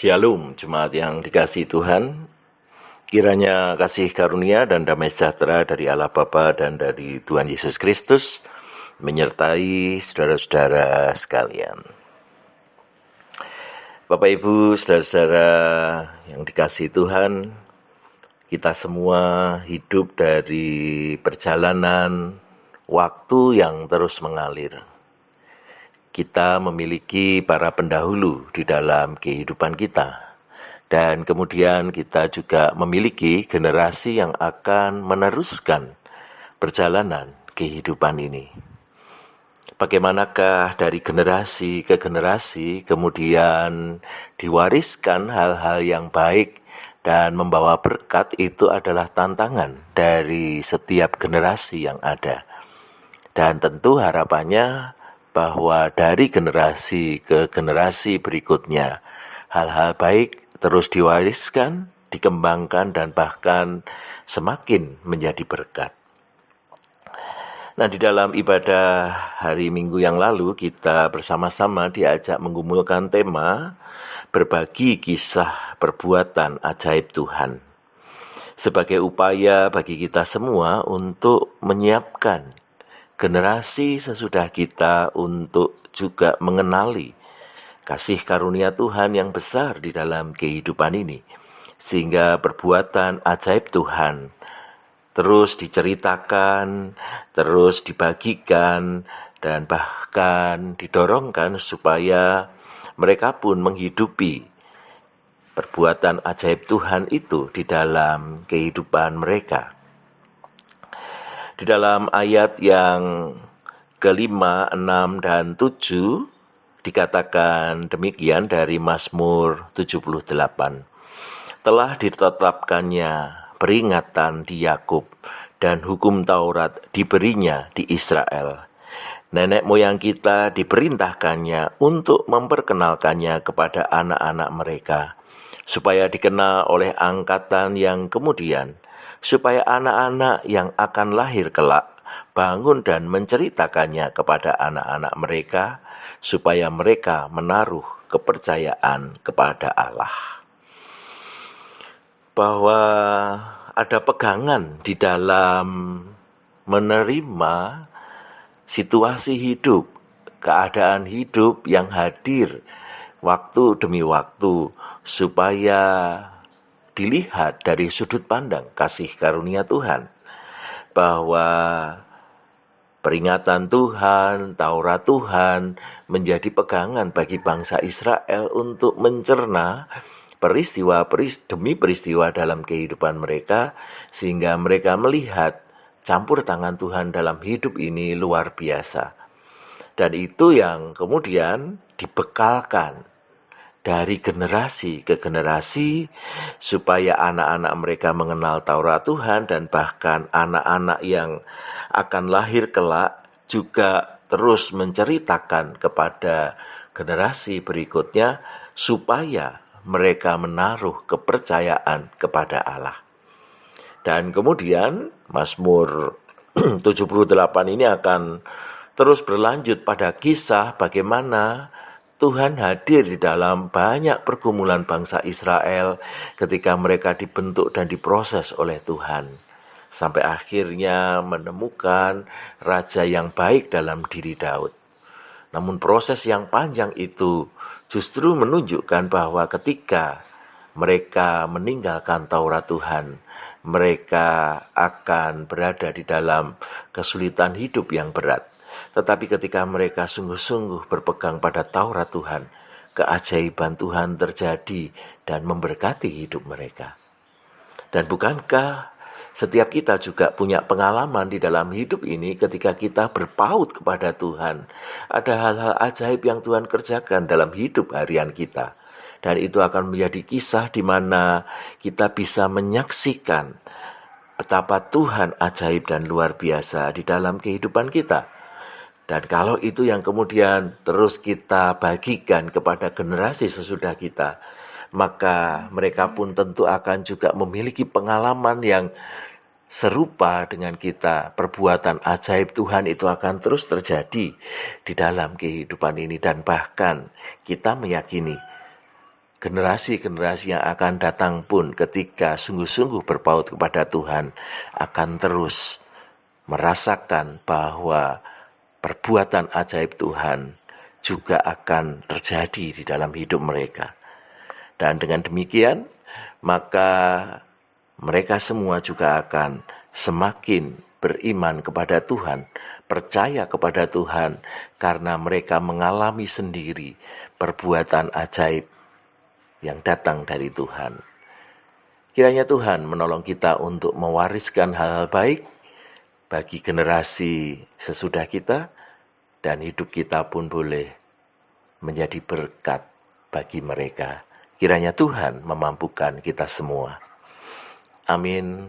Shalom, jemaat yang dikasihi Tuhan. Kiranya kasih karunia dan damai sejahtera dari Allah Bapa dan dari Tuhan Yesus Kristus menyertai saudara-saudara sekalian. Bapak Ibu, saudara-saudara yang dikasihi Tuhan, kita semua hidup dari perjalanan waktu yang terus mengalir. Kita memiliki para pendahulu di dalam kehidupan kita. Dan kemudian kita juga memiliki generasi yang akan meneruskan perjalanan kehidupan ini. Bagaimanakah dari generasi ke generasi kemudian diwariskan hal-hal yang baik dan membawa berkat, itu adalah tantangan dari setiap generasi yang ada. Dan tentu harapannya bahwa dari generasi ke generasi berikutnya hal-hal baik terus diwariskan, dikembangkan, dan bahkan semakin menjadi berkat. Nah, di dalam ibadah hari Minggu yang lalu, kita bersama-sama diajak menggumulkan tema berbagi kisah perbuatan ajaib Tuhan. Sebagai upaya bagi kita semua untuk menyiapkan generasi sesudah kita untuk juga mengenali kasih karunia Tuhan yang besar di dalam kehidupan ini, sehingga perbuatan ajaib Tuhan terus diceritakan, terus dibagikan, dan bahkan didorongkan supaya mereka pun menghidupi perbuatan ajaib Tuhan itu di dalam kehidupan mereka. Di dalam ayat yang ke-5, 6, dan 7, dikatakan demikian dari Mazmur 78. Telah ditetapkannya peringatan di Yakub dan hukum Taurat diberinya di Israel. Nenek moyang kita diperintahkannya untuk memperkenalkannya kepada anak-anak mereka, supaya dikenal oleh angkatan yang kemudian, supaya anak-anak yang akan lahir kelak bangun dan menceritakannya kepada anak-anak mereka, supaya mereka menaruh kepercayaan kepada Allah. Bahwa ada pegangan di dalam menerima situasi hidup, keadaan hidup yang hadir waktu demi waktu, supaya dilihat dari sudut pandang kasih karunia Tuhan. Bahwa peringatan Tuhan, Taurat Tuhan menjadi pegangan bagi bangsa Israel untuk mencerna peristiwa demi peristiwa dalam kehidupan mereka, sehingga mereka melihat campur tangan Tuhan dalam hidup ini luar biasa. Dan itu yang kemudian dibekalkan dari generasi ke generasi, supaya anak-anak mereka mengenal Taurat Tuhan, dan bahkan anak-anak yang akan lahir kelak juga terus menceritakan kepada generasi berikutnya, supaya mereka menaruh kepercayaan kepada Allah. Dan kemudian Mazmur 78 ini akan terus berlanjut pada kisah bagaimana Tuhan hadir di dalam banyak pergumulan bangsa Israel ketika mereka dibentuk dan diproses oleh Tuhan, sampai akhirnya menemukan raja yang baik dalam diri Daud. Namun proses yang panjang itu justru menunjukkan bahwa ketika mereka meninggalkan Taurat Tuhan, mereka akan berada di dalam kesulitan hidup yang berat. Tetapi ketika mereka sungguh-sungguh berpegang pada Taurat Tuhan, keajaiban Tuhan terjadi dan memberkati hidup mereka. Dan bukankah setiap kita juga punya pengalaman di dalam hidup ini ketika kita berpaut kepada Tuhan? Ada hal-hal ajaib yang Tuhan kerjakan dalam hidup harian kita. Dan itu akan menjadi kisah di mana kita bisa menyaksikan betapa Tuhan ajaib dan luar biasa di dalam kehidupan kita. Dan kalau itu yang kemudian terus kita bagikan kepada generasi sesudah kita, maka mereka pun tentu akan juga memiliki pengalaman yang serupa dengan kita. Perbuatan ajaib Tuhan itu akan terus terjadi di dalam kehidupan ini. Dan bahkan kita meyakini generasi-generasi yang akan datang pun ketika sungguh-sungguh berpaut kepada Tuhan akan terus merasakan bahwa perbuatan ajaib Tuhan juga akan terjadi di dalam hidup mereka. Dan dengan demikian, maka mereka semua juga akan semakin beriman kepada Tuhan, percaya kepada Tuhan, karena mereka mengalami sendiri perbuatan ajaib yang datang dari Tuhan. Kiranya Tuhan menolong kita untuk mewariskan hal-hal baik bagi generasi sesudah kita, dan hidup kita pun boleh menjadi berkat bagi mereka. Kiranya Tuhan memampukan kita semua. Amin.